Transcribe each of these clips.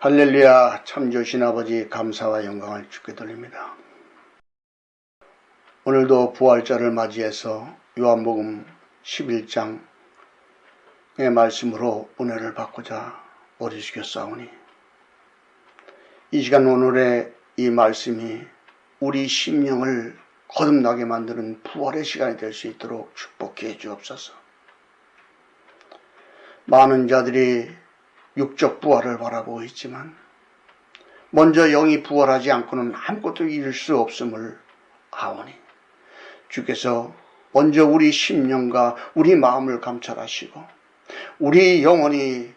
할렐루야. 참 좋으신 아버지 감사와 영광을 주께 돌립니다. 오늘도 부활절을 맞이해서 요한복음 11장의 말씀으로 은혜를 받고자 모리시켰사오니 이 시간 오늘의 이 말씀이 우리 심령을 거듭나게 만드는 부활의 시간이 될 수 있도록 축복해 주옵소서. 많은 자들이 육적 부활을 바라보고 있지만 먼저 영이 부활하지 않고는 아무것도 이룰 수 없음을 아오니 주께서 먼저 우리 심령과 우리 마음을 감찰하시고 우리 영혼이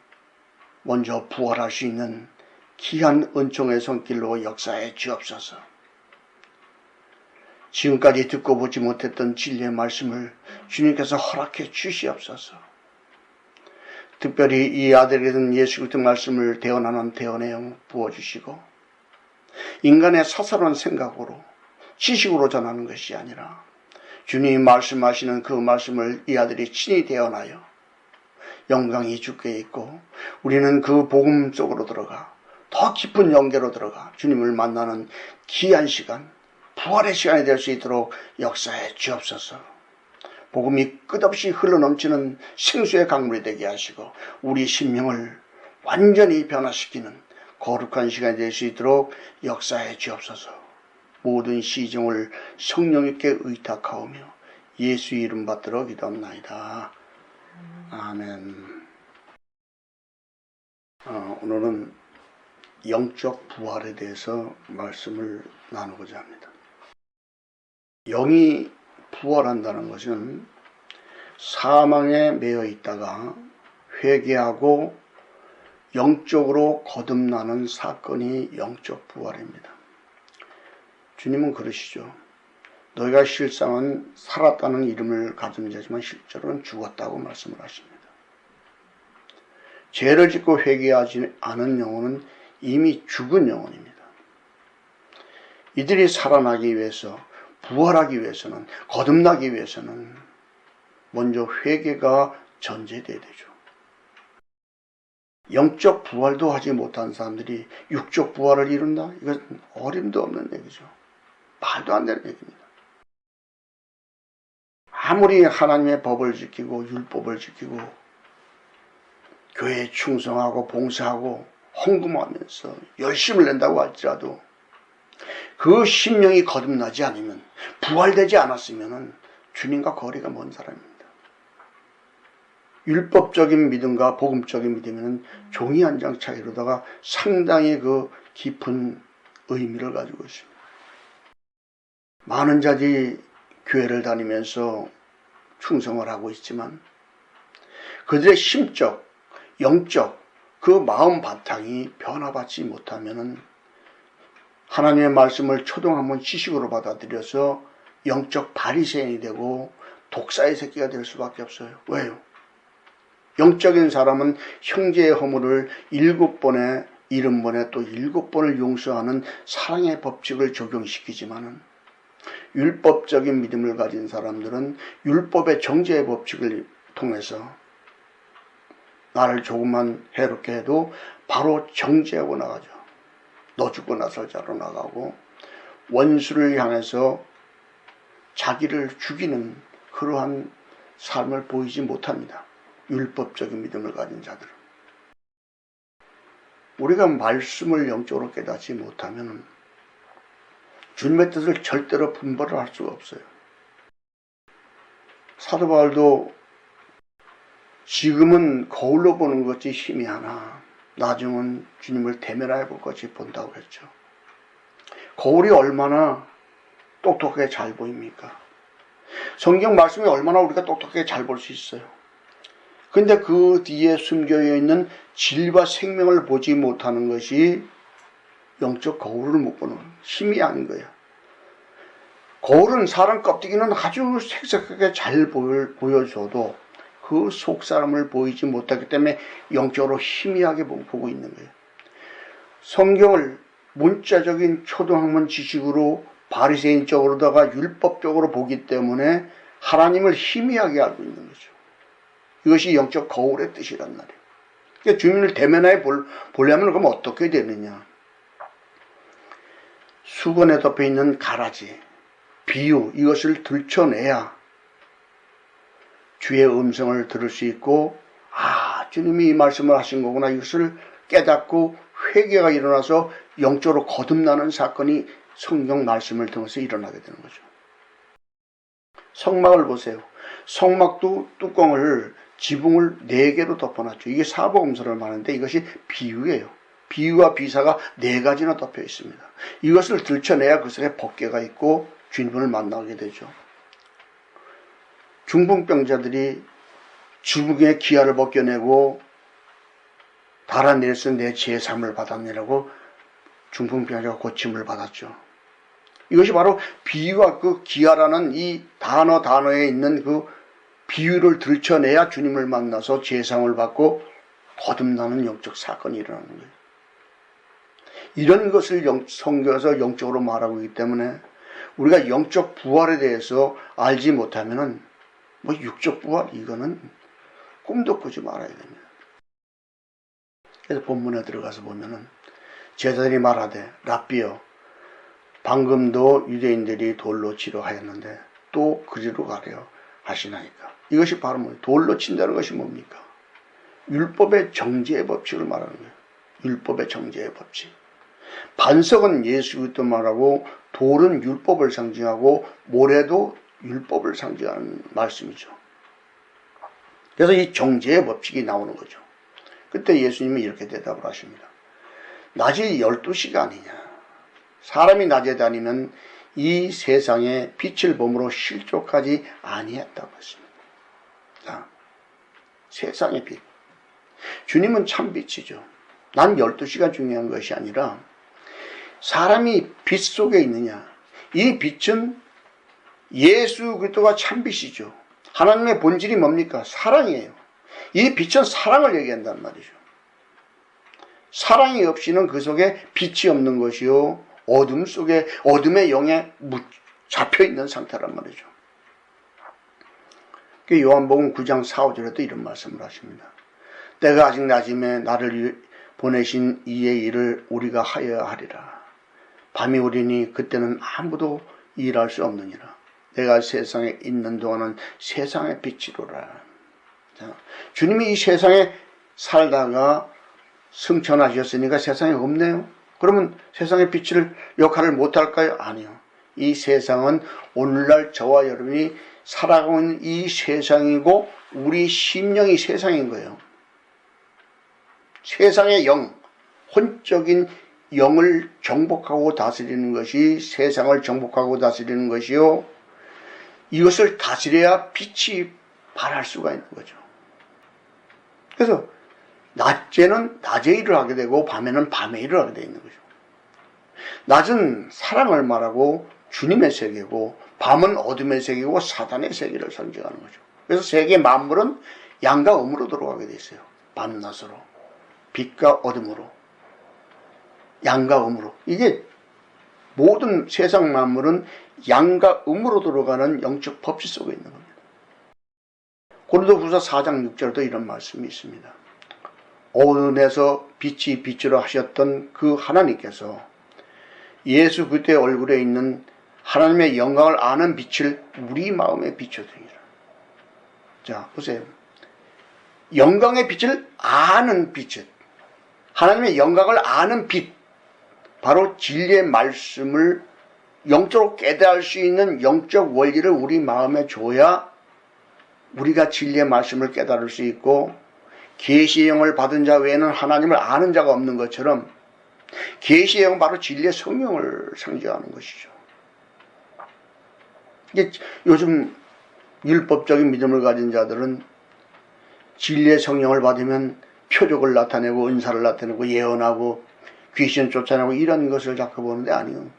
먼저 부활할 수 있는 귀한 은총의 손길로 역사해 주옵소서. 지금까지 듣고 보지 못했던 진리의 말씀을 주님께서 허락해 주시옵소서. 특별히 이 아들에게 든 예수 그리스도 말씀을 대언하는 대언의 영 부어주시고 인간의 사사로운 생각으로 지식으로 전하는 것이 아니라 주님이 말씀하시는 그 말씀을 이 아들이 친히 대언하여 영광이 주께 있고 우리는 그 복음 속으로 들어가 더 깊은 영계로 들어가 주님을 만나는 귀한 시간, 부활의 시간이 될 수 있도록 역사해 주옵소서. 복음이 끝없이 흘러넘치는 생수의 강물이 되게 하시고 우리 심령을 완전히 변화시키는 거룩한 시간이 될 수 있도록 역사해 주옵소서. 모든 시종을 성령님께 의탁하오며 예수 이름 받들어 기도합나이다. 아멘. 오늘은 영적 부활에 대해서 말씀을 나누고자 합니다. 영이 부활한다는 것은 사망에 매여 있다가 회개하고 영적으로 거듭나는 사건이 영적 부활입니다. 주님은 그러시죠. 너희가 실상은 살았다는 이름을 가진 자지만 실제로는 죽었다고 말씀을 하십니다. 죄를 짓고 회개하지 않은 영혼은 이미 죽은 영혼입니다. 이들이 살아나기 위해서 부활하기 위해서는 거듭나기 위해서는 먼저 회개가 전제돼야 되죠. 영적 부활도 하지 못한 사람들이 육적 부활을 이룬다? 이건 어림도 없는 얘기죠. 말도 안 되는 얘기입니다. 아무리 하나님의 법을 지키고 율법을 지키고 교회에 충성하고 봉사하고 헌금하면서 열심을 낸다고 할지라도 그 심령이 거듭나지 않으면 부활되지 않았으면 주님과 거리가 먼 사람입니다. 율법적인 믿음과 복음적인 믿음은 종이 한 장 차이로다가 상당히 그 깊은 의미를 가지고 있습니다. 많은 자들이 교회를 다니면서 충성을 하고 있지만 그들의 심적, 영적 그 마음 바탕이 변화받지 못하면 하나님의 말씀을 초등 한번 지식으로 받아들여서 영적 바리새인이 되고 독사의 새끼가 될 수밖에 없어요. 왜요? 영적인 사람은 형제의 허물을 7번에 70번에 또 7번을 용서하는 사랑의 법칙을 적용시키지만은 율법적인 믿음을 가진 사람들은 율법의 정죄의 법칙을 통해서 나를 조금만 해롭게 해도 바로 정죄하고 나가죠. 너 죽고 나설 자로 나가고 원수를 향해서 자기를 죽이는 그러한 삶을 보이지 못합니다. 율법적인 믿음을 가진 자들은. 우리가 말씀을 영적으로 깨닫지 못하면 주님의 뜻을 절대로 분별을 할 수가 없어요. 사도 바울도 지금은 거울로 보는 것이 희미하나 나중은 주님을 대면하여 볼 것이 본다고 했죠. 거울이 얼마나 똑똑하게 잘 보입니까? 성경 말씀이 얼마나 우리가 똑똑하게 잘 볼 수 있어요. 근데 그 뒤에 숨겨져 있는 진리와 생명을 보지 못하는 것이 영적 거울을 못 보는 힘이 아닌 거예요. 거울은 사람 껍데기는 아주 색색하게 잘 보여줘도 그 속사람을 보이지 못하기 때문에 영적으로 희미하게 보고 있는 거예요. 성경을 문자적인 초등학문 지식으로 바리새인적으로다가 율법적으로 보기 때문에 하나님을 희미하게 알고 있는 거죠. 이것이 영적 거울의 뜻이란 말이에요. 그러니까 주님을 대면하여 보려면 그럼 어떻게 되느냐. 수건에 덮여 있는 가라지, 비유, 이것을 들춰내야 주의 음성을 들을 수 있고, 주님이 이 말씀을 하신 거구나, 이것을 깨닫고 회개가 일어나서 영적으로 거듭나는 사건이 성경 말씀을 통해서 일어나게 되는 거죠. 성막을 보세요. 성막도 뚜껑을, 지붕을 4개로 덮어놨죠. 이게 사복음서를 말하는데 이것이 비유예요. 비유와 비사가 4가지나 덮여 있습니다. 이것을 들춰내야 그 속에 법궤가 있고 주님을 만나게 되죠. 중풍병자들이 주부의 기아를 벗겨내고 달아내려서 내 제3을 받았느라고 중풍병자가 고침을 받았죠. 이것이 바로 비유와 그 기아라는 이 단어에 있는 그 비유를 들춰내야 주님을 만나서 제상을 받고 거듭나는 영적 사건이 일어나는 거예요. 이런 것을 성경에서 영적으로 말하고 있기 때문에 우리가 영적 부활에 대해서 알지 못하면은 육적 부활 이거는 꿈도 꾸지 말아야 됩니다. 그래서 본문에 들어가서 보면은 제자들이 말하되 랍비여 방금도 유대인들이 돌로 치려 하였는데 또 그리로 가려 하시나이까. 이것이 바로 뭐예요? 돌로 친다는 것이 뭡니까? 율법의 정죄의 법칙을 말하는 거예요. 율법의 정죄의 법칙. 반석은 예수 그리스도 말하고 돌은 율법을 상징하고 모래도 율법을 상징하는 말씀이죠. 그래서 이 정죄의 법칙이 나오는 거죠. 그때 예수님이 이렇게 대답을 하십니다. 낮이 12시가 아니냐. 사람이 낮에 다니면 이 세상에 빛을 범으로 실족하지 아니했다고 했습니다. 자, 세상의 빛. 주님은 참 빛이죠. 난 12시가 중요한 것이 아니라 사람이 빛 속에 있느냐. 이 빛은 예수 그리스도가 참 빛이죠. 하나님의 본질이 뭡니까? 사랑이에요. 이 빛은 사랑을 얘기한단 말이죠. 사랑이 없이는 그 속에 빛이 없는 것이요. 어둠 속에 어둠의 영에 잡혀있는 상태란 말이죠. 요한복음 9장 4, 5절에도 이런 말씀을 하십니다. 때가 아직 낮임에 나를 보내신 이의 일을 우리가 하여야 하리라. 밤이 오리니 그때는 아무도 일할 수 없느니라. 내가 세상에 있는 동안은 세상의 빛이로라. 자, 주님이 이 세상에 살다가 승천하셨으니까 세상에 없네요. 그러면 세상의 빛을 역할을 못할까요? 아니요. 이 세상은 오늘날 저와 여러분이 살아가고 있는 이 세상이고 우리 심령이 세상인 거예요. 세상의 영, 혼적인 영을 정복하고 다스리는 것이 세상을 정복하고 다스리는 것이요. 이것을 다스려야 빛이 발할 수가 있는 거죠. 그래서 낮에는 낮에 일을 하게 되고 밤에는 밤에 일을 하게 되어 있는 거죠. 낮은 사랑을 말하고 주님의 세계고 밤은 어둠의 세계고 사단의 세계를 상징하는 거죠. 그래서 세계 만물은 양과 음으로 들어가게 되어 있어요. 밤낮으로, 빛과 어둠으로, 양과 음으로. 이게 모든 세상 만물은 양과 음으로 들어가는 영적 법칙 속에 있는 겁니다. 고린도후서 4장 6절에도 이런 말씀이 있습니다. 어둠에서 빛이 빛으로 하셨던 그 하나님께서 예수 그리스도의 얼굴에 있는 하나님의 영광을 아는 빛을 우리 마음에 비춰드리라. 자, 보세요. 영광의 빛을 아는 빛은 하나님의 영광을 아는 빛, 바로 진리의 말씀을 영적으로 깨달을 수 있는 영적 원리를 우리 마음에 줘야 우리가 진리의 말씀을 깨달을 수 있고, 계시의 영을 받은 자 외에는 하나님을 아는 자가 없는 것처럼 계시의 영은 바로 진리의 성령을 상징하는 것이죠. 이게 요즘 율법적인 믿음을 가진 자들은 진리의 성령을 받으면 표적을 나타내고 은사를 나타내고 예언하고 귀신을 쫓아내고 이런 것을 자꾸 보는데 아니요.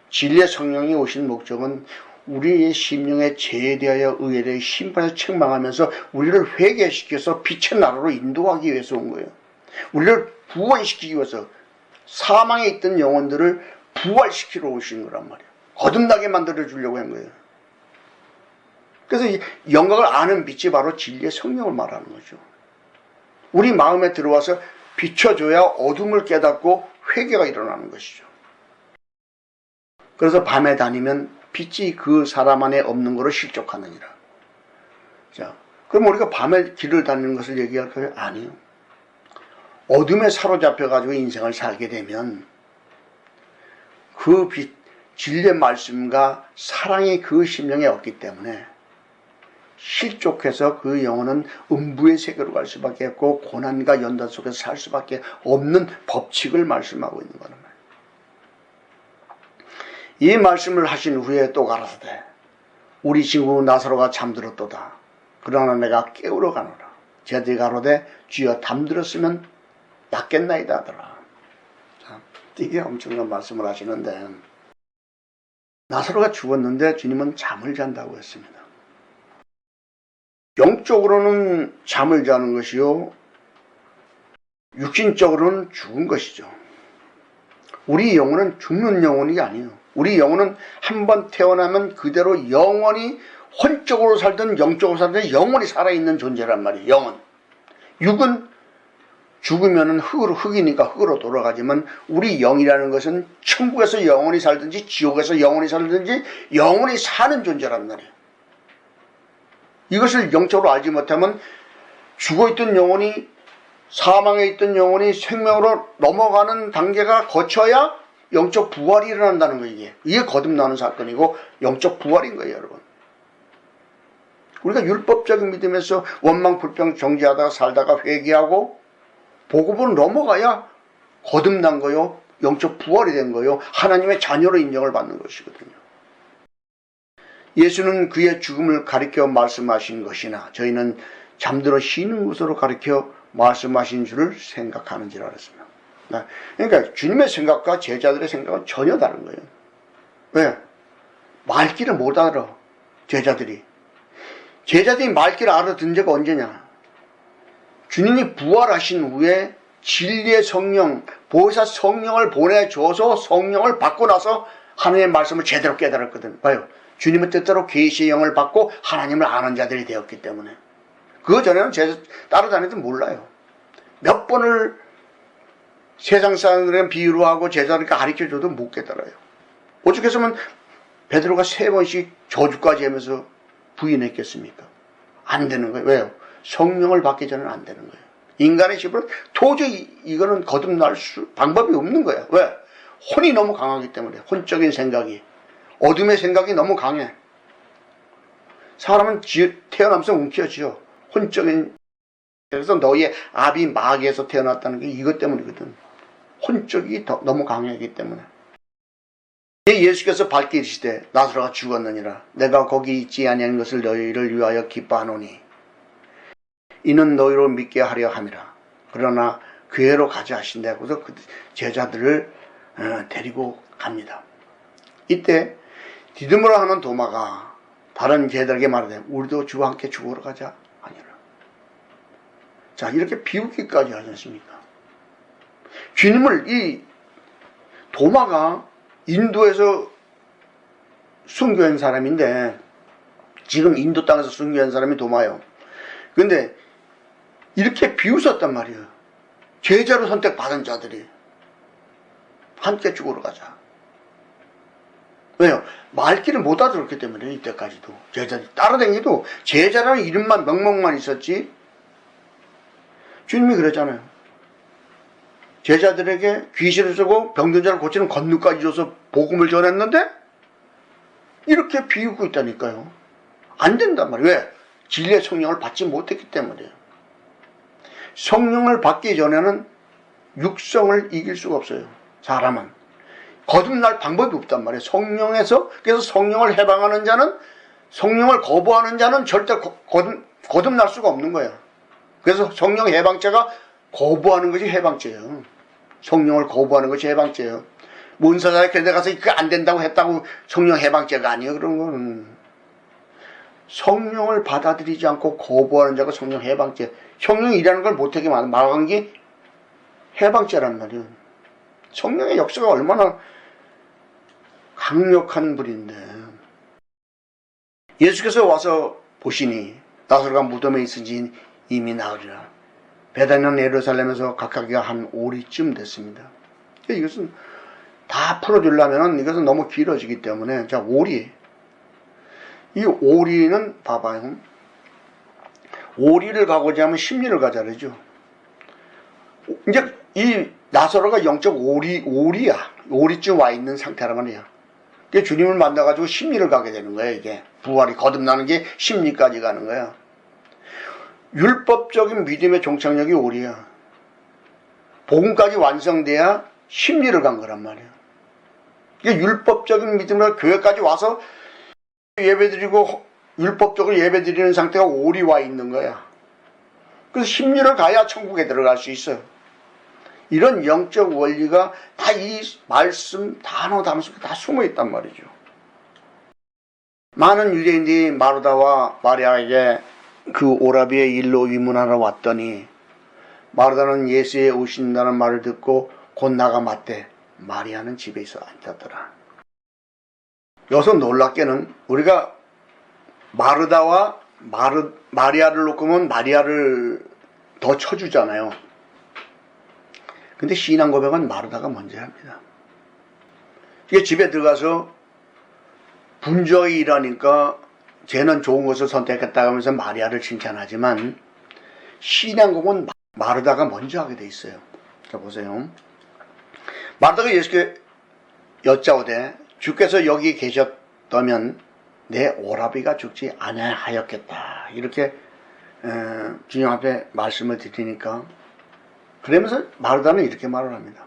진리의 성령이 오신 목적은 우리의 심령에 죄에 대하여 의에 대해 심판에서 책망하면서 우리를 회개시켜서 빛의 나라로 인도하기 위해서 온 거예요. 우리를 부활시키기 위해서 사망에 있던 영혼들을 부활시키러 오신 거란 말이에요. 거듭나게 만들어 주려고 한 거예요. 그래서 이 영광을 아는 빛이 바로 진리의 성령을 말하는 거죠. 우리 마음에 들어와서 비춰줘야 어둠을 깨닫고 회개가 일어나는 것이죠. 그래서 밤에 다니면 빛이 그 사람 안에 없는 거로 실족하느니라. 자, 그럼 우리가 밤에 길을 다니는 것을 얘기할까요? 아니요. 어둠에 사로잡혀가지고 인생을 살게 되면 그 빛, 진리의 말씀과 사랑이 그 심령에 없기 때문에 실족해서 그 영혼은 음부의 세계로 갈 수밖에 없고 고난과 연단 속에서 살 수밖에 없는 법칙을 말씀하고 있는 거란 말이에요. 이 말씀을 하신 후에 또 가라사대 우리 친구 나사로가 잠들었도다. 그러나 내가 깨우러 가노라. 제들이 가로되 주여 잠들었으면 낫겠나이다 하더라. 자, 이게 엄청난 말씀을 하시는데 나사로가 죽었는데 주님은 잠을 잔다고 했습니다. 영적으로는 잠을 자는 것이요 육신적으로는 죽은 것이죠. 우리 영혼은 죽는 영혼이 아니에요. 우리 영혼은 한번 태어나면 그대로 영원히 혼적으로 살든 영적으로 살든 영원히 살아있는 존재란 말이에요. 영혼. 육은 죽으면 흙이니까 흙으로 돌아가지만 우리 영이라는 것은 천국에서 영원히 살든지 지옥에서 영원히 살든지 영원히 사는 존재란 말이에요. 이것을 영적으로 알지 못하면 죽어있던 영혼이 사망에 있던 영혼이 생명으로 넘어가는 단계가 거쳐야 영적 부활이 일어난다는 거예요. 이게 거듭나는 사건이고 영적 부활인 거예요, 여러분. 우리가 율법적인 믿음에서 원망 불평 정죄하다가 살다가 회개하고 복음으로 넘어가야 거듭난 거요, 영적 부활이 된 거요, 하나님의 자녀로 인정을 받는 것이거든요. 예수는 그의 죽음을 가리켜 말씀하신 것이나 저희는 잠들어 쉬는 것으로 가리켜 말씀하신 줄을 생각하는지라 그랬습니다. 그러니까 주님의 생각과 제자들의 생각은 전혀 다른 거예요. 왜? 말귀를 못 알아, 제자들이. 제자들이 말귀를 알아듣은 적가 언제냐? 주님이 부활하신 후에 진리의 성령, 보혜사 성령을 보내줘서 성령을 받고 나서 하나님의 말씀을 제대로 깨달았거든. 봐요. 주님의 뜻대로 계시의 영을 받고 하나님을 아는 자들이 되었기 때문에. 그 전에는 따라다니도 몰라요. 몇 번을 세상 사람들은 비유로 하고 제자들에게 가르쳐줘도 못 깨달아요. 오죽했으면 베드로가 3번씩 저주까지 하면서 부인했겠습니까? 안 되는 거예요. 왜요? 성령을 받기 전에는 안 되는 거예요. 인간의 힘으로 도저히 이거는 거듭날 방법이 없는 거예요. 왜? 혼이 너무 강하기 때문에. 혼적인 생각이. 어둠의 생각이 너무 강해. 사람은 태어나면서 움켜쥐어. 혼적인. 그래서 너희의 아비 마귀에서 태어났다는 게 이것 때문이거든. 혼적이 너무 강하기 때문에. 예수께서 밝히시되 나사로가 죽었느니라. 내가 거기 있지 아니한 것을 너희를 위하여 기뻐하노니 이는 너희로 믿게 하려 함이라. 그러나 교회로 가자 하신다. 그래서 그 제자들을 데리고 갑니다. 이때 디드모라 하는 도마가 다른 제자들에게 말하되 우리도 주와 함께 죽으러 가자 아니라. 자, 이렇게 비웃기까지 하지 않습니까? 주님을 이 도마가 인도에서 순교한 사람인데 지금 인도 땅에서 순교한 사람이 도마예요. 근데 이렇게 비웃었단 말이에요. 제자로 선택받은 자들이 함께 죽으러 가자. 왜요? 말귀를 못 알아들었기 때문에 이때까지도 제자들이 따라다니도 제자라는 이름만 명목만 있었지. 주님이 그랬잖아요. 제자들에게 귀신을 쓰고 병든 자를 고치는 권능까지 줘서 복음을 전했는데 이렇게 비웃고 있다니까요. 안 된단 말이에요. 왜? 진리의 성령을 받지 못했기 때문이에요. 성령을 받기 전에는 육성을 이길 수가 없어요. 사람은. 거듭날 방법이 없단 말이에요. 성령에서. 그래서 성령을 해방하는 자는, 성령을 거부하는 자는 절대 거듭날 수가 없는 거예요. 그래서 성령 해방죄가 거부하는 것이 해방죄예요. 성령을 거부하는 것이 해방죄예요. 문사자에 그런데 가서 그게 안 된다고 했다고 성령 해방죄가 아니에요. 그런 거는 성령을 받아들이지 않고 거부하는 자가 성령 해방죄. 성령이 일하는 걸 못하게 막은 게 해방죄란 말이에요. 성령의 역사가 얼마나 강력한 분인데. 예수께서 와서 보시니 나사로가 무덤에 있은지 이미 나으리라. 베다냐 예루살렘에서 각각이 한 오리쯤 됐습니다. 이것은 다 풀어주려면 이것은 너무 길어지기 때문에, 자, 오리. 이 오리는 봐봐요. 오리를 가고자 하면 심리를 가자 그러죠. 이제 이 나사로가 영적 오리야. 오리쯤 와 있는 상태란 말이야. 그게 주님을 만나가지고 심리를 가게 되는 거야, 이게. 부활이 거듭나는 게 심리까지 가는 거야. 율법적인 믿음의 종착역이 오리야. 복음까지 완성돼야 심리를 간 거란 말이야. 이게 율법적인 믿음으로 교회까지 와서 예배드리고 율법적으로 예배드리는 상태가 오리 와 있는 거야. 그래서 심리를 가야 천국에 들어갈 수 있어요. 이런 영적 원리가 다 이 말씀 단어 속에 다 숨어 있단 말이죠. 많은 유대인들이 마르다와 마리아에게 그 오라비의 일로 위문하러 왔더니 마르다는 예수에 오신다는 말을 듣고 곧 나가 맞대. 마리아는 집에 있어 앉았더라. 여기서 놀랍게는 우리가 마르다와 마리아를 놓고 보면 마리아를 더 쳐주잖아요. 근데 신앙 고백은 마르다가 먼저 합니다. 이게 집에 들어가서 분주하게 일하니까 쟤는 좋은 것을 선택했다 하면서 마리아를 칭찬하지만 신앙 고백은 마르다가 먼저 하게 돼 있어요. 자, 보세요. 마르다가 예수께 여짜오되 주께서 여기 계셨다면 내 오라비가 죽지 아니하였겠다. 이렇게 주님 앞에 말씀을 드리니까, 그러면서 마르다는 이렇게 말을 합니다.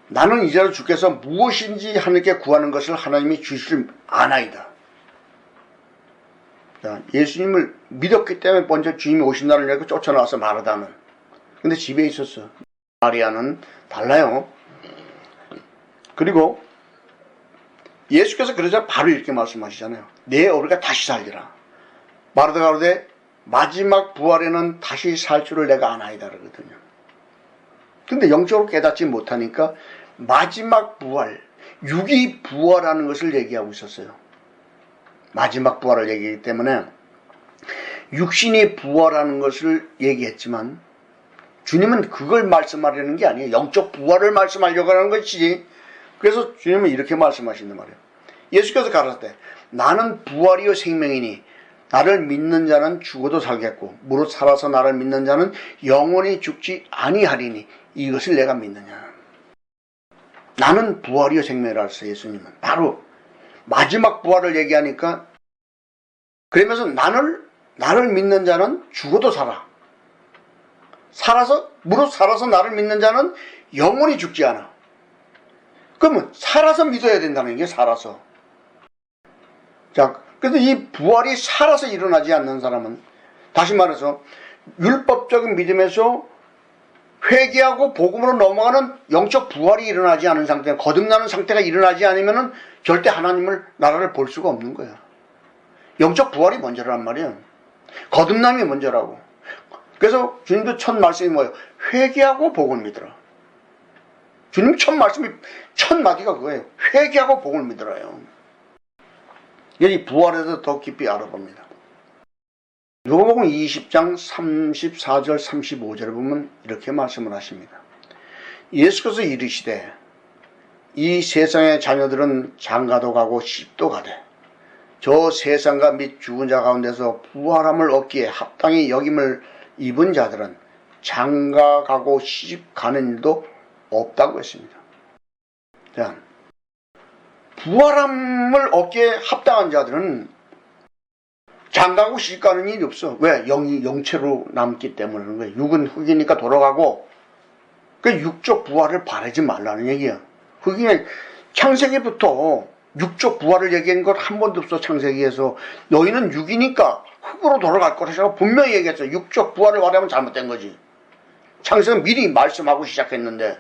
나는 이제로 주께서 무엇인지 하나님께 구하는 것을 하나님이 주실 아나이다. 자, 예수님을 믿었기 때문에 먼저 주님이 오신 날을 내고 쫓아나와서 마르다는. 근데 집에 있었어. 마리아는 달라요. 그리고 예수께서 그러자 바로 이렇게 말씀하시잖아요. 내 오리가 다시 살리라. 마르다가 그러되 마지막 부활에는 다시 살 줄을 내가 아나이다 그러거든요. 근데 영적으로 깨닫지 못하니까 마지막 부활, 육이 부활하는 것을 얘기하고 있었어요. 마지막 부활을 얘기하기 때문에 육신이 부활하는 것을 얘기했지만 주님은 그걸 말씀하려는 게 아니에요. 영적 부활을 말씀하려고 하는 것이지. 그래서 주님은 이렇게 말씀하신단 말이에요. 예수께서 가라사대 나는 부활이요 생명이니 나를 믿는 자는 죽어도 살겠고 무릇 살아서 나를 믿는 자는 영원히 죽지 아니하리니 이것을 내가 믿느냐. 나는 부활이요 생명이라 했어요. 예수님은 바로 마지막 부활을 얘기하니까, 그러면서 나를 믿는 자는 죽어도 살아. 무릇 살아서 나를 믿는 자는 영원히 죽지 않아. 그러면 살아서 믿어야 된다는 게, 살아서. 자, 그래서 이 부활이 살아서 일어나지 않는 사람은, 다시 말해서 율법적인 믿음에서 회개하고 복음으로 넘어가는 영적 부활이 일어나지 않은 상태, 거듭나는 상태가 일어나지 않으면 절대 하나님을, 나라를 볼 수가 없는 거야. 영적 부활이 먼저란 말이야. 거듭남이 먼저라고. 그래서 주님도 첫 말씀이 뭐예요? 회개하고 복음을 믿으라. 주님 첫 말씀이, 첫 마디가 그거예요. 회개하고 복음을 믿으라요. 이 부활에서 더 깊이 알아봅니다. 누가복음 20장 34절 35절을 보면 이렇게 말씀을 하십니다. 예수께서 이르시되 이 세상의 자녀들은 장가도 가고 시집도 가되 저 세상과 및 죽은 자 가운데서 부활함을 얻기에 합당히 여김을 입은 자들은 장가 가고 시집 가는 일도 없다고 했습니다. 자, 부활함을 얻기에 합당한 자들은 장가고 시집 가는 일이 없어. 왜? 영이 영체로 남기 때문에 그런 거예요. 육은 흙이니까 돌아가고, 그 육적 부활을 바라지 말라는 얘기야. 흙이 창세기부터 육적 부활을 얘기한 것 한 번도 없어. 창세기에서 너희는 육이니까 흙으로 돌아갈 거라고 분명히 얘기했어. 육적 부활을 말하면 잘못된 거지. 창세기는 미리 말씀하고 시작했는데,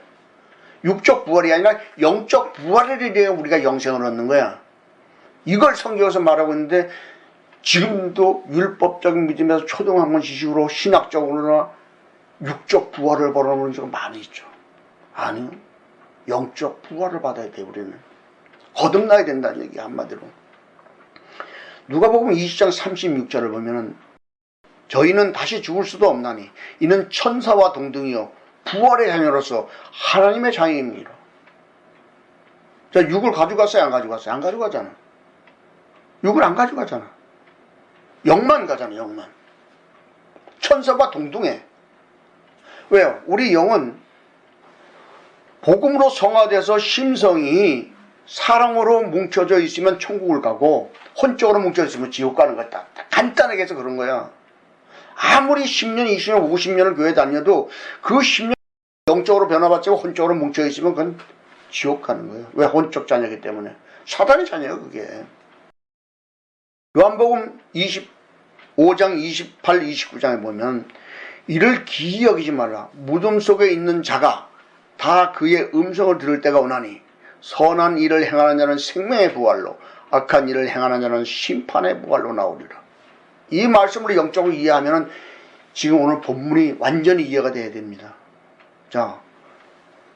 육적 부활이 아니라 영적 부활을 이래야 우리가 영생을 얻는 거야. 이걸 성경에서 말하고 있는데, 지금도 율법적인 믿음에서 초등학문 지식으로 신학적으로나 육적 부활을 바라는 경우가 많이 있죠. 아니요. 영적 부활을 받아야 돼, 우리는. 거듭나야 된다는 얘기, 한마디로. 누가복음 20장 36절을 보면은 저희는 다시 죽을 수도 없나니 이는 천사와 동등이요 부활의 자녀로서 하나님의 자녀입니다. 자, 육을 가져갔어요? 안 가져갔어요? 안 가져가잖아. 육을 안 가져가잖아. 영만 가잖아. 영만. 천사와 동등해. 왜요? 우리 영은 복음으로 성화돼서 심성이 사랑으로 뭉쳐져 있으면 천국을 가고 혼적으로 뭉쳐져 있으면 지옥 가는 거야. 간단하게 해서 그런 거야. 아무리 10년, 20년, 50년을 교회 다녀도 그 10년 영적으로 변화받지 않고 혼적으로 뭉쳐 있으면 그건 지옥 가는 거예요. 왜? 혼적 자녀이기 때문에. 사단의 자녀예요, 그게. 요한복음 25장 28, 29장에 보면 이를 기이 여기지 말라. 무덤 속에 있는 자가 다 그의 음성을 들을 때가 오나니 선한 일을 행하는 자는 생명의 부활로 악한 일을 행하는 자는 심판의 부활로 나오리라. 이 말씀을 영적으로 이해하면 지금 오늘 본문이 완전히 이해가 돼야 됩니다. 자,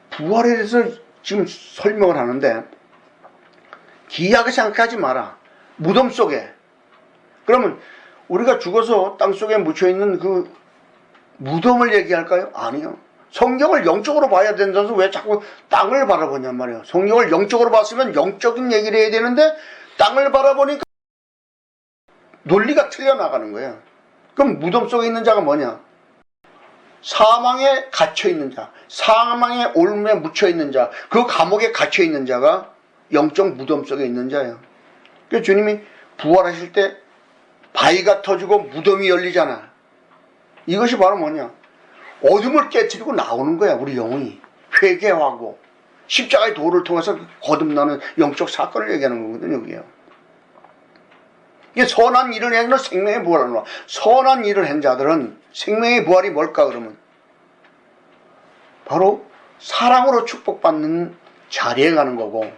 부활에 대해서 지금 설명을 하는데 기이하게 생각하지 마라. 무덤 속에. 그러면 우리가 죽어서 땅속에 묻혀있는 그 무덤을 얘기할까요? 아니요. 성경을 영적으로 봐야 된다면서 왜 자꾸 땅을 바라보냔 말이에요. 성경을 영적으로 봤으면 영적인 얘기를 해야 되는데 땅을 바라보니까 논리가 틀려나가는 거예요. 그럼 무덤 속에 있는 자가 뭐냐? 사망에 갇혀있는 자, 사망의 올무에 묻혀있는 자, 그 감옥에 갇혀있는 자가 영적 무덤 속에 있는 자예요. 그래서 주님이 부활하실 때 바위가 터지고 무덤이 열리잖아. 이것이 바로 뭐냐? 어둠을 깨트리고 나오는 거야. 우리 영혼이 회개하고 십자가의 도를 통해서 거듭나는 영적 사건을 얘기하는 거거든요. 여기요. 이게 선한 일을 행하는 생명의 부활을 놔. 선한 일을 한 자들은 생명의 부활이 뭘까 그러면 바로 사랑으로 축복받는 자리에 가는 거고,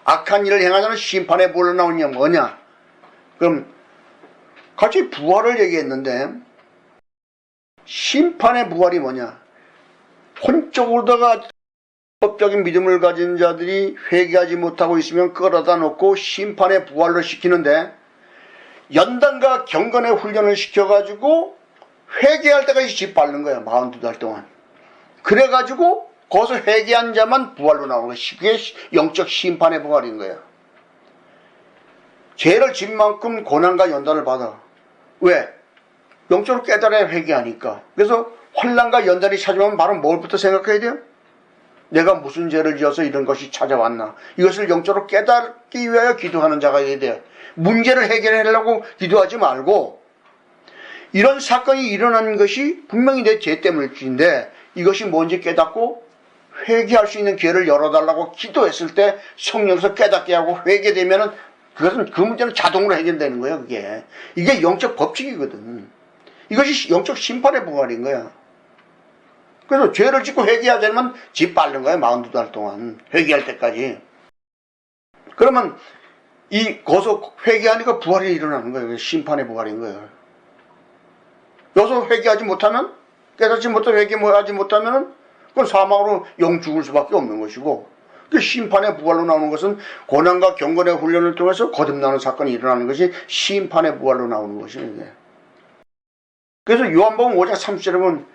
악한 일을 행하자는 심판의 부활로 나오는 게 뭐냐? 그럼 같이 부활을 얘기했는데 심판의 부활이 뭐냐? 혼적으로다가 법적인 믿음을 가진 자들이 회개하지 못하고 있으면 끌어다 놓고 심판의 부활로 시키는데, 연단과 경건의 훈련을 시켜가지고 회개할 때까지 짓밟는 거야. 42달 동안. 그래가지고 거기서 회개한 자만 부활로 나오는 거야. 그게 영적 심판의 부활인 거야. 죄를 진 만큼 고난과 연단을 받아. 왜? 영적으로 깨달아야 회개하니까. 그래서 환난과 연단이 찾아오면 바로 뭘부터 생각해야 돼요? 내가 무슨 죄를 지어서 이런 것이 찾아왔나. 이것을 영적으로 깨닫기 위하여 기도하는 자가 돼야 돼요. 문제를 해결하려고 기도하지 말고, 이런 사건이 일어난 것이 분명히 내 죄 때문인데 이것이 뭔지 깨닫고 회개할 수 있는 기회를 열어달라고 기도했을 때 성령에서 깨닫게 하고 회개되면은 그것은 그 문제는 자동으로 해결되는 거예요. 그게. 이게 영적 법칙이거든. 이것이 영적 심판의 부활인 거야. 그래서 죄를 짓고 회개하자면 짓밟는 거야. 42달 동안. 회개할 때까지. 그러면 거기서 회개하니까 부활이 일어나는 거예요. 심판의 부활인 거예요. 여기서 회개하지 못하면, 깨닫지 못하고 회개하지 못하면 그건 사망으로 영 죽을 수밖에 없는 것이고, 그 심판의 부활로 나오는 것은 고난과 경건의 훈련을 통해서 거듭나는 사건이 일어나는 것이 심판의 부활로 나오는 것이에요. 그래서 요한복음 5장 30절에 보면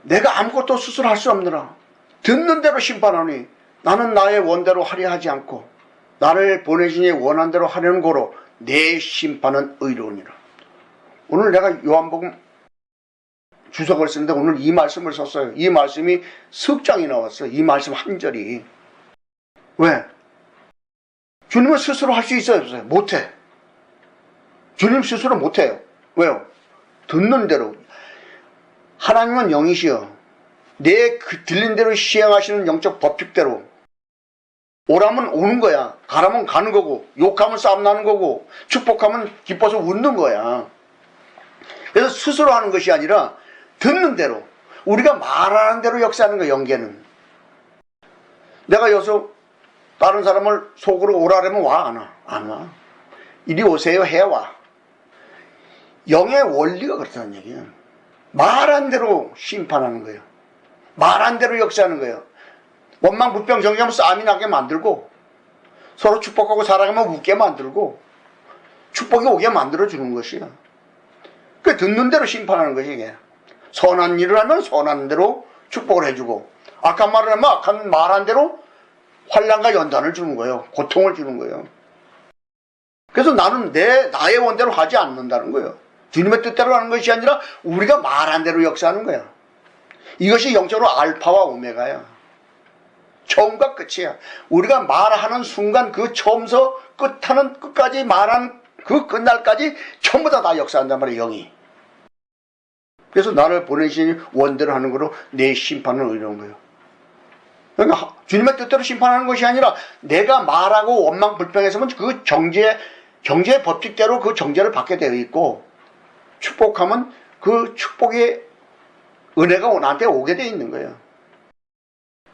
내가 아무것도 스스로 할 수 없느라 듣는 대로 심판하니 나는 나의 원대로 하려 하지 않고 나를 보내신 이의 원한 대로 하려는 고로 내 심판은 의로우니라. 오늘 내가 요한복음 주석을 쓰는데 오늘 이 말씀을 썼어요. 이 말씀이 석장이 나왔어요. 이 말씀 한 절이. 왜? 주님은 스스로 할 수 있어요, 없어요? 못해. 주님 스스로 못해요. 왜요? 듣는 대로. 하나님은 영이시여. 내 들린 대로 시행하시는 영적 법칙대로. 오라면 오는 거야. 가라면 가는 거고, 욕하면 싸움 나는 거고, 축복하면 기뻐서 웃는 거야. 그래서 스스로 하는 것이 아니라 듣는 대로, 우리가 말하는 대로 역사하는 거야. 영계는. 내가 여기서 다른 사람을 속으로 오라라면 와, 안 와? 안 와. 이리 오세요 해야 와. 영의 원리가 그렇다는 얘기예요. 말한 대로 심판하는 거예요. 말한 대로 역사하는 거예요. 원망 불평 정죄하면 싸움이 나게 만들고, 서로 축복하고 살아가면 웃게 만들고, 축복이 오게 만들어주는 것이야. 그 듣는 대로 심판하는 것이 이게. 선한 일을 하면 선한 대로 축복을 해주고, 악한 말을 하면 악한 말한 대로 환난과 연단을 주는 거예요. 고통을 주는 거예요. 그래서 나는 나의 원대로 하지 않는다는 거예요. 주님의 뜻대로 하는 것이 아니라 우리가 말한 대로 역사하는 거야. 이것이 영적으로 알파와 오메가야. 처음과 끝이야. 우리가 말하는 순간 그 처음서 끝하는 끝까지 말하는 그 끝날까지 전부 다 역사한단 말이야, 영이. 그래서 나를 보내신 원대로 하는 거로 내 심판을 의뢰한 거예요. 그러니까 주님의 뜻대로 심판하는 것이 아니라 내가 말하고 원망 불평했으면 그 정죄의 법칙대로 그 정죄를 받게 되어 있고, 축복하면 그 축복의 은혜가 나한테 오게 되어 있는 거예요.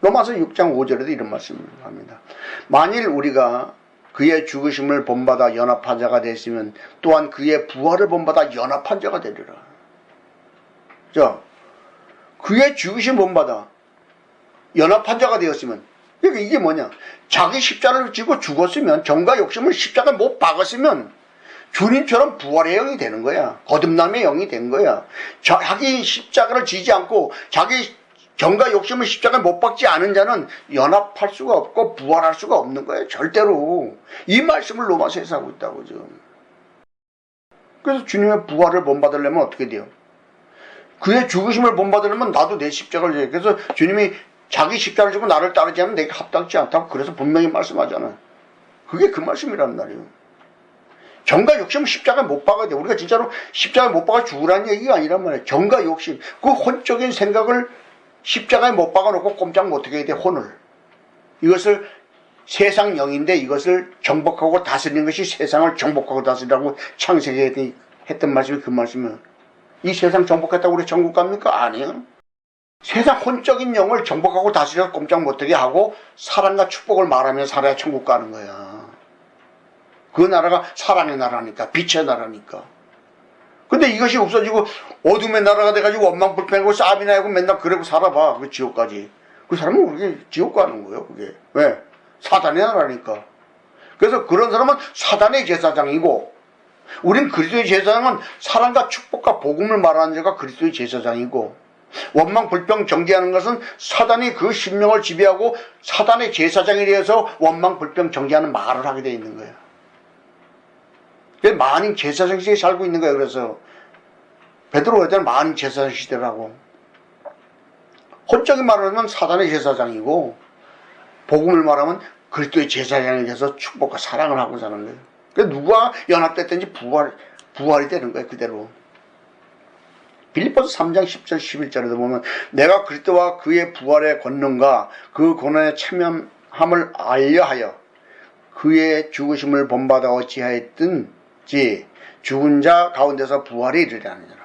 로마서 6장 5절에도 이런 말씀을 합니다. 만일 우리가 그의 죽으심을 본받아 연합한 자가 됐으면 또한 그의 부활을 본받아 연합한 자가 되리라. 자, 그의 죽으심 본받아 연합한 자가 되었으면, 그러니까 이게 뭐냐, 자기 십자가를 지고 죽었으면, 정과 욕심을 십자가에 못 박았으면 주님처럼 부활의 영이 되는 거야. 거듭남의 영이 된 거야. 자기 십자가를 지지 않고 자기 정과 욕심을 십자가에 못 박지 않은 자는 연합할 수가 없고 부활할 수가 없는 거예요. 절대로. 이 말씀을 로마서에서 하고 있다고 지금. 그래서 주님의 부활을 본받으려면 어떻게 돼요? 그의 죽으심을 본받으려면 나도 내 십자가를 져요. 그래서 주님이 자기 십자가를 지고 나를 따르지 않으면 내가 합당치 않다고 그래서 분명히 말씀하잖아요. 그게 그 말씀이란 말이에요. 정과 욕심은 십자가에 못 박아야 돼. 우리가 진짜로 십자가에 못 박아 죽으라는 얘기가 아니란 말이에요. 정과 욕심, 그 혼적인 생각을 십자가에 못 박아놓고 꼼짝 못하게 돼, 혼을. 이것을 세상 영인데 이것을 정복하고 다스리는 것이 세상을 정복하고 다스리라고 창세기에 했던 말씀이 그 말씀이에요. 이 세상 정복했다고 우리 천국 갑니까? 아니에요. 세상 혼적인 영을 정복하고 다스려서 꼼짝 못하게 하고 사랑과 축복을 말하며 살아야 천국 가는 거야. 그 나라가 사랑의 나라니까, 빛의 나라니까. 근데 이것이 없어지고 어둠의 나라가 돼가지고 원망불평하고 싸움이나 하고 맨날 그러고 살아봐. 그 지옥까지. 그 사람은 그게 지옥 가는 거예요. 그게. 왜? 사단의 나라니까. 그래서 그런 사람은 사단의 제사장이고, 우린 그리스도의 제사장은 사랑과 축복과 복음을 말하는 자가 그리스도의 제사장이고, 원망불평 정죄하는 것은 사단이 그 심령을 지배하고 사단의 제사장이 되어서 원망불평 정죄하는 말을 하게 되어 있는 거예요. 만인 제사장 시대에 살고 있는 거예요. 그래서 베드로가 했잖아, 만인 제사장 시대라고. 혼적인 말을 하면 사단의 제사장이고, 복음을 말하면 그리스도의 제사장이 돼서 축복과 사랑을 하고 사는 거예요. 그래서 누가 연합됐든지 부활이 되는 거예요. 그대로. 빌립보서 3장 10절 11절에도 보면 내가 그리스도와 그의 부활의 권능과 그 고난에 참여함을 알려하여 그의 죽으심을 본받아 어찌하였든지 죽은 자 가운데서 부활이 이르리하느니라.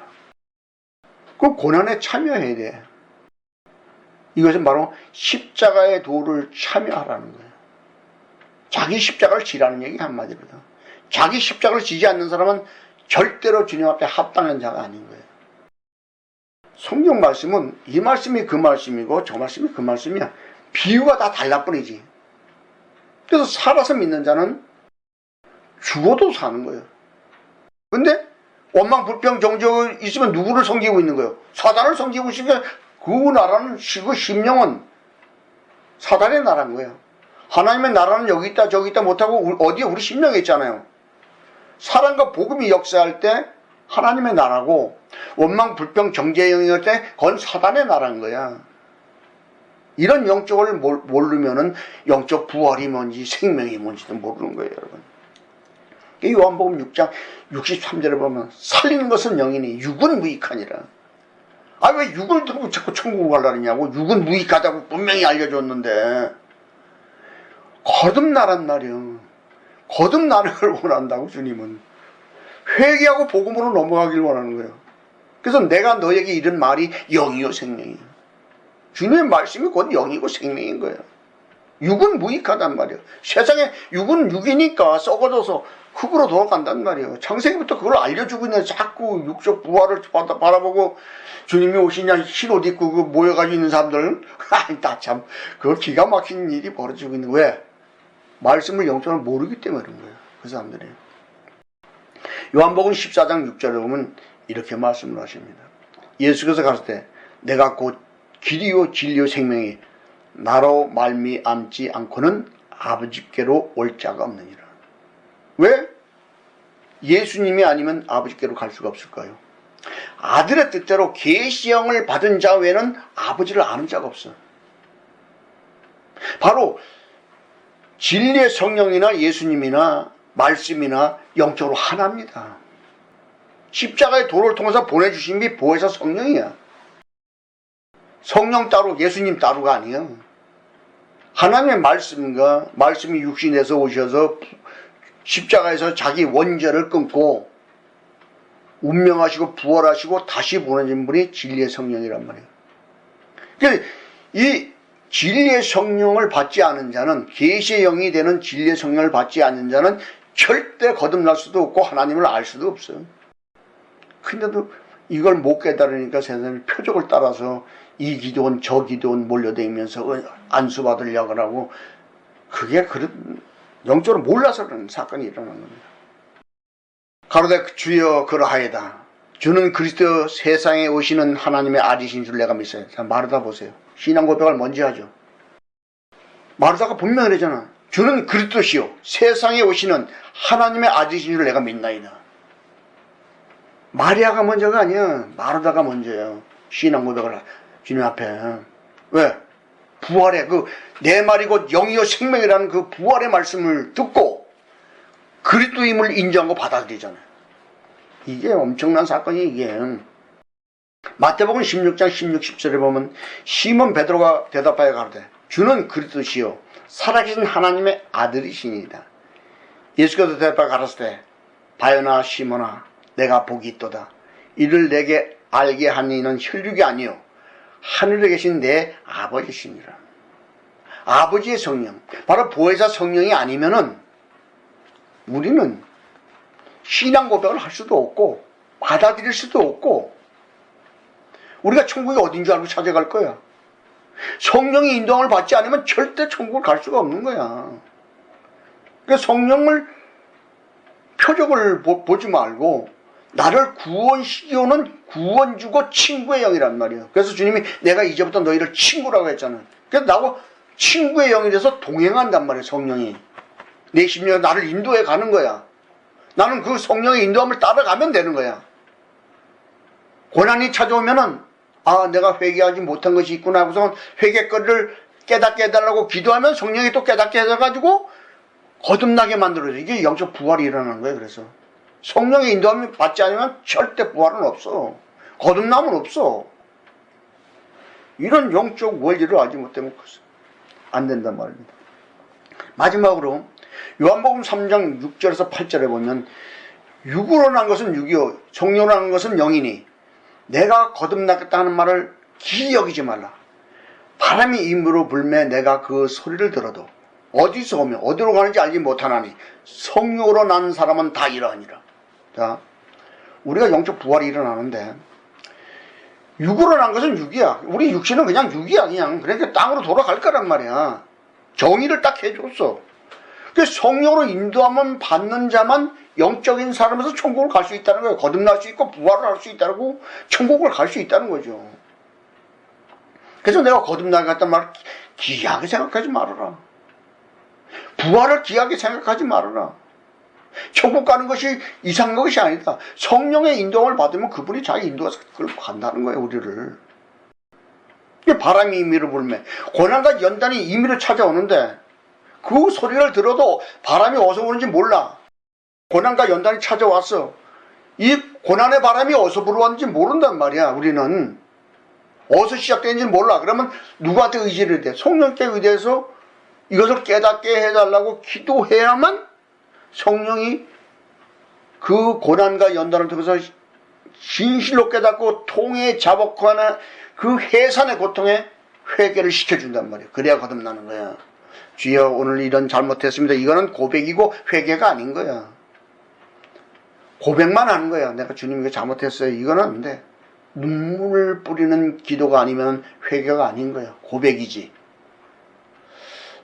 그 고난에 참여해야 돼. 이것은 바로 십자가의 도를 참여하라는 거예요. 자기 십자가를 지라는 얘기 한마디로도. 자기 십자가를 지지 않는 사람은 절대로 주님 앞에 합당한 자가 아닌 거예요. 성경 말씀은 이 말씀이 그 말씀이고 저 말씀이 그 말씀이야. 비유가 다 달라 뿐이지. 그래서 살아서 믿는 자는 죽어도 사는 거예요. 근데 원망 불평 정죄가 있으면 누구를 섬기고 있는 거예요? 사단을 섬기고 있으니까 그 나라는 그 심령은 사단의 나라인 거예요. 하나님의 나라는 여기 있다 저기 있다 못하고 어디에 우리 심령에 있잖아요. 사랑과 복음이 역사할 때 하나님의 나라고, 원망 불평 정죄의 영이 올 때 그건 사단의 나라인 거야. 이런 영적을 모르면은 영적 부활이 뭔지 생명이 뭔지도 모르는 거예요, 여러분. 요한복음 6장 63절에 보면 살리는 것은 영이니 육은 무익하니라. 아, 왜 육을 들고 자꾸 천국을 가려느냐고. 육은 무익하다고 분명히 알려줬는데 거듭나란 말이요. 거듭나는 걸 원한다고 주님은. 회개하고 복음으로 넘어가길 원하는 거예요. 그래서 내가 너에게 이런 말이 영이요 생명이요. 주님의 말씀이 곧 영이고 생명인 거예요. 육은 무익하단 말이에요. 세상에 육은 육이니까 썩어져서 흙으로 돌아간단 말이에요. 창세기부터 그걸 알려주고 있는 자꾸 육적 부활을 바라보고 주님이 오시냐 흰옷 입고 그 모여가지고 있는 사람들, 나 참 그거 기가 막힌 일이 벌어지고 있는 거예요. 왜? 말씀을 영적으로 모르기 때문에 그런 거예요. 그 사람들이. 요한복음 14장 6절에 보면 이렇게 말씀을 하십니다. 예수께서 가실 때 내가 곧 길이요 진리요 생명이 나로 말미암지 않고는 아버지께로 올 자가 없느니라. 왜? 예수님이 아니면 아버지께로 갈 수가 없을까요? 아들의 뜻대로 계시형을 받은 자 외에는 아버지를 아는 자가 없어. 바로 진리의 성령이나 예수님이나 말씀이나 영적으로 하나입니다. 십자가의 도를 통해서 보내주신 게 보혜사 성령이야. 성령 따로 예수님 따로가 아니야. 하나님의 말씀과 말씀이 육신에서 오셔서 십자가에서 자기 원죄를 끊고 운명하시고 부활하시고 다시 보내신 분이 진리의 성령이란 말이에요. 그래서 이 진리의 성령을 받지 않은 자는, 계시의 영이 되는 진리의 성령을 받지 않는 자는 절대 거듭날 수도 없고 하나님을 알 수도 없어요. 근데도 이걸 못 깨달으니까 세상의 표적을 따라서 이 기도원 저 기도원 몰려다니면서 안수받으려고 하고, 그게 그런 영적으로 몰라서 그런 사건이 일어난 겁니다. 가로되 주여 그러하이다. 주는 그리스도 세상에 오시는 하나님의 아들이신 줄 내가 믿어요. 자, 마르다 보세요. 신앙 고백을 먼저 하죠. 마르다가 분명히 그러잖아. 주는 그리스도시요 세상에 오시는 하나님의 아들이신 줄 내가 믿나이다. 마리아가 먼저가 아니야. 마르다가 먼저예요. 신앙 고백을 주님 앞에. 왜? 부활의 내 말이 곧 영이요 생명이라는 그 부활의 말씀을 듣고 그리스도임을 인정하고 받아들이잖아요. 이게 엄청난 사건이 이게. 마태복음 16장 16, 17절에 보면 시몬 베드로가 대답하여 가로되 주는 그리스도시요 살아계신 하나님의 아들이시니이다. 예수께서 대답하여 가라사대 바요나 시몬아 내가 복이 있도다. 이를 내게 알게 한 이는 혈육이 아니요 하늘에 계신 내 아버지시니라. 아버지의 성령, 바로 보혜사 성령이 아니면은 우리는 신앙 고백을 할 수도 없고 받아들일 수도 없고 우리가 천국이 어딘 줄 알고 찾아갈 거야. 성령의 인도함을 받지 않으면 절대 천국을 갈 수가 없는 거야. 그러니까 성령을 표적을 보지 말고 나를 구원시켜오는 구원주고 친구의 영이란 말이에요. 그래서 주님이 내가 이제부터 너희를 친구라고 했잖아요. 그래서 나하고 친구의 영이 돼서 동행한단 말이에요. 성령이 내 심령에 나를 인도해 가는 거야. 나는 그 성령의 인도함을 따라가면 되는 거야. 고난이 찾아오면은 내가 회개하지 못한 것이 있구나 하고서 회개거리를 깨닫게 해달라고 기도하면 성령이 또 깨닫게 해가지고 거듭나게 만들어줘. 이게 영적 부활이 일어나는 거예요. 그래서 성령의 인도함을 받지 않으면 절대 부활은 없어. 거듭남은 없어. 이런 영적 원리를 알지 못하면 안 된단 말입니다. 마지막으로 요한복음 3장 6절에서 8절에 보면 육으로 난 것은 육이요 성령으로 난 것은 영이니 내가 거듭나겠다 하는 말을 기이 여기지 말라. 바람이 임으로 불매 내가 그 소리를 들어도 어디서 오며 어디로 가는지 알지 못하나니 성령으로 난 사람은 다 이러하니라. 자, 우리가 영적 부활이 일어나는데 육으로 난 것은 육이야. 우리 육신은 그냥 육이야. 그러니까 땅으로 돌아갈 거란 말이야. 정의를 딱 해줬어. 그 성령으로 인도하면 받는 자만 영적인 사람에서 천국을 갈 수 있다는 거예요. 거듭날 수 있고 부활을 할 수 있다고 천국을 갈 수 있다는 거죠. 그래서 내가 거듭나겠다는 말을 기이하게 생각하지 말아라. 부활을 기이하게 생각하지 말아라. 천국 가는 것이 이상한 것이 아니다. 성령의 인도함을 받으면 그분이 자기 인도해서 그걸 간다는 거예요. 우리를. 바람이 임의로 불매 고난과 연단이 임의로 찾아오는데 그 소리를 들어도 바람이 어디서 오는지 몰라. 고난과 연단이 찾아왔어. 이 고난의 바람이 어디서 불어왔는지 모른단 말이야. 우리는 어디서 시작되는지 몰라. 그러면 누구한테 의지를 해? 성령께 의지해서 이것을 깨닫게 해달라고 기도해야만 성령이 그 고난과 연단을 통해서 진실로 깨닫고 통에 자복하는 그 해산의 고통에 회개를 시켜준단 말이에요. 그래야 거듭나는 거야. 주여 오늘 이런 잘못했습니다. 이거는 고백이고 회개가 아닌 거야. 고백만 하는 거야. 내가 주님 이거 잘못했어요. 이거는 안 돼. 눈물을 뿌리는 기도가 아니면 회개가 아닌 거야. 고백이지.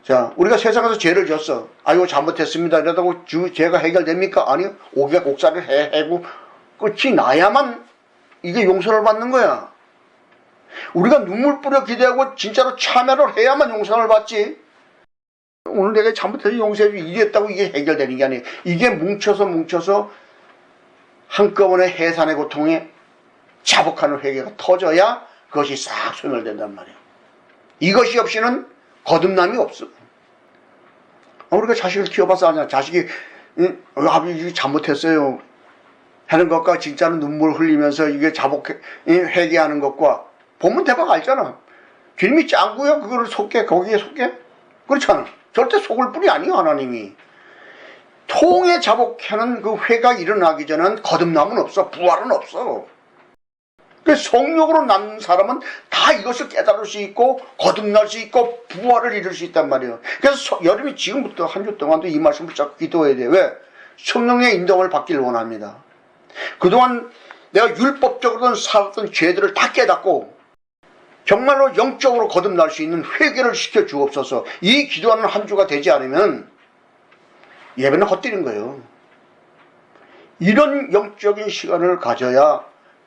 자, 우리가 세상에서 죄를 졌어. 아이고 잘못했습니다. 이러다고 죄가 해결됩니까? 아니요. 옥살이를 해고 끝이 나야만 이게 용서를 받는 거야. 우리가 눈물 뿌려 기도하고 진짜로 참여를 해야만 용서를 받지. 오늘 내가 잘못해서 용서해주고 이랬다고 이게 해결되는 게 아니에요. 이게 뭉쳐서 한꺼번에 해산의 고통에 자복하는 회개가 터져야 그것이 싹 소멸된단 말이에요. 이것이 없이는 거듭남이 없어. 우리가 자식을 키워봐서 아냐. 자식이 아버지 잘못했어요 하는 것과 진짜로 눈물 흘리면서 이게 회개하는 것과 보면 대박 알잖아. 주님이 짱구야 그거를 속게 거기에 속게? 그렇잖아. 절대 속을 뿐이 아니에요. 하나님이 통에 자복하는 그 회가 일어나기 전에는 거듭남은 없어. 부활은 없어. 성령으로 남는 사람은 다 이것을 깨달을 수 있고 거듭날 수 있고 부활을 이룰 수 있단 말이에요. 그래서 여러분이 지금부터 한 주 동안도 이 말씀을 붙잡고 기도해야 돼요. 왜? 성령의 인도를 받기를 원합니다. 그동안 내가 율법적으로는 살았던 죄들을 다 깨닫고 정말로 영적으로 거듭날 수 있는 회개를 시켜 주옵소서. 이 기도하는 한 주가 되지 않으면 예배는 헛되는 거예요. 이런 영적인 시간을 가져야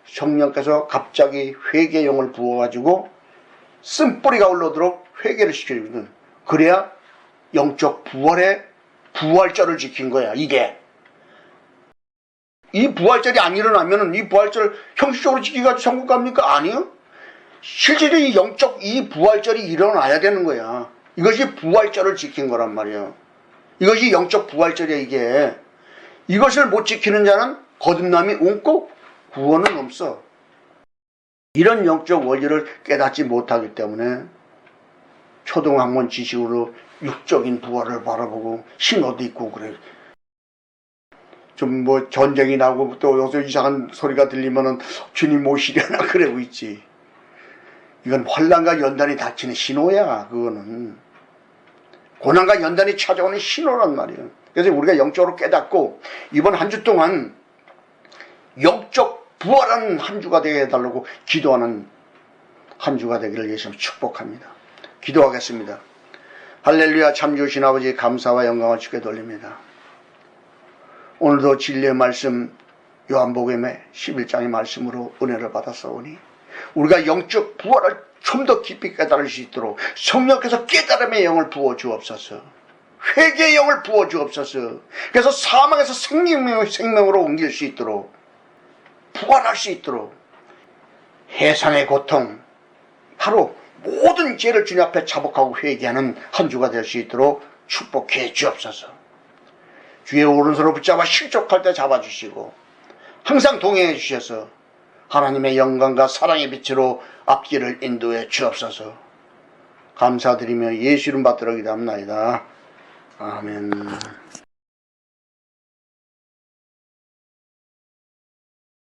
성령께서 갑자기 회개의 영을 부어가지고 쓴뿌리가 올라오도록 회개를 시켜주거든. 그래야 영적 부활의 부활절을 지킨 거야. 이게 이 부활절이 안 일어나면 이 부활절 형식적으로 지키가지고 천국 갑니까? 아니요. 실제로 이 영적 이 부활절이 일어나야 되는 거야. 이것이 부활절을 지킨 거란 말이에요. 이것이 영적 부활절이야. 이게 이것을 못 지키는 자는 거듭남이 없고 구원은 없어. 이런 영적 원리를 깨닫지 못하기 때문에 초등학문 지식으로 육적인 부활을 바라보고 신호도 있고 그래. 좀 뭐 전쟁이 나고 또 여기서 이상한 소리가 들리면은 주님 오시려나 그러고 있지. 이건 환난과 연단이 닥치는 신호야. 그거는 고난과 연단이 찾아오는 신호란 말이에요. 그래서 우리가 영적으로 깨닫고 이번 한 주 동안 영적 부활하는 한 주가 되게 해달라고 기도하는 한 주가 되기를 예수님 축복합니다. 기도하겠습니다. 할렐루야. 참 좋으신 아버지 감사와 영광을 주께 돌립니다. 오늘도 진리의 말씀 요한복음의 11장의 말씀으로 은혜를 받았사오니 우리가 영적 부활을 좀 더 깊이 깨달을 수 있도록 성령께서 깨달음의 영을 부어 주옵소서. 회개의 영을 부어 주옵소서. 그래서 사망에서 생명으로 옮길 수 있도록 부활할 수 있도록 해산의 고통 바로 모든 죄를 주님 앞에 자복하고 회개하는 한 주가 될 수 있도록 축복해 주옵소서. 주의 오른손을 붙잡아 실족할 때 잡아주시고 항상 동행해 주셔서 하나님의 영광과 사랑의 빛으로 앞길을 인도해 주옵소서. 감사드리며 예수 이름 받들어 기도합나이다. 아멘.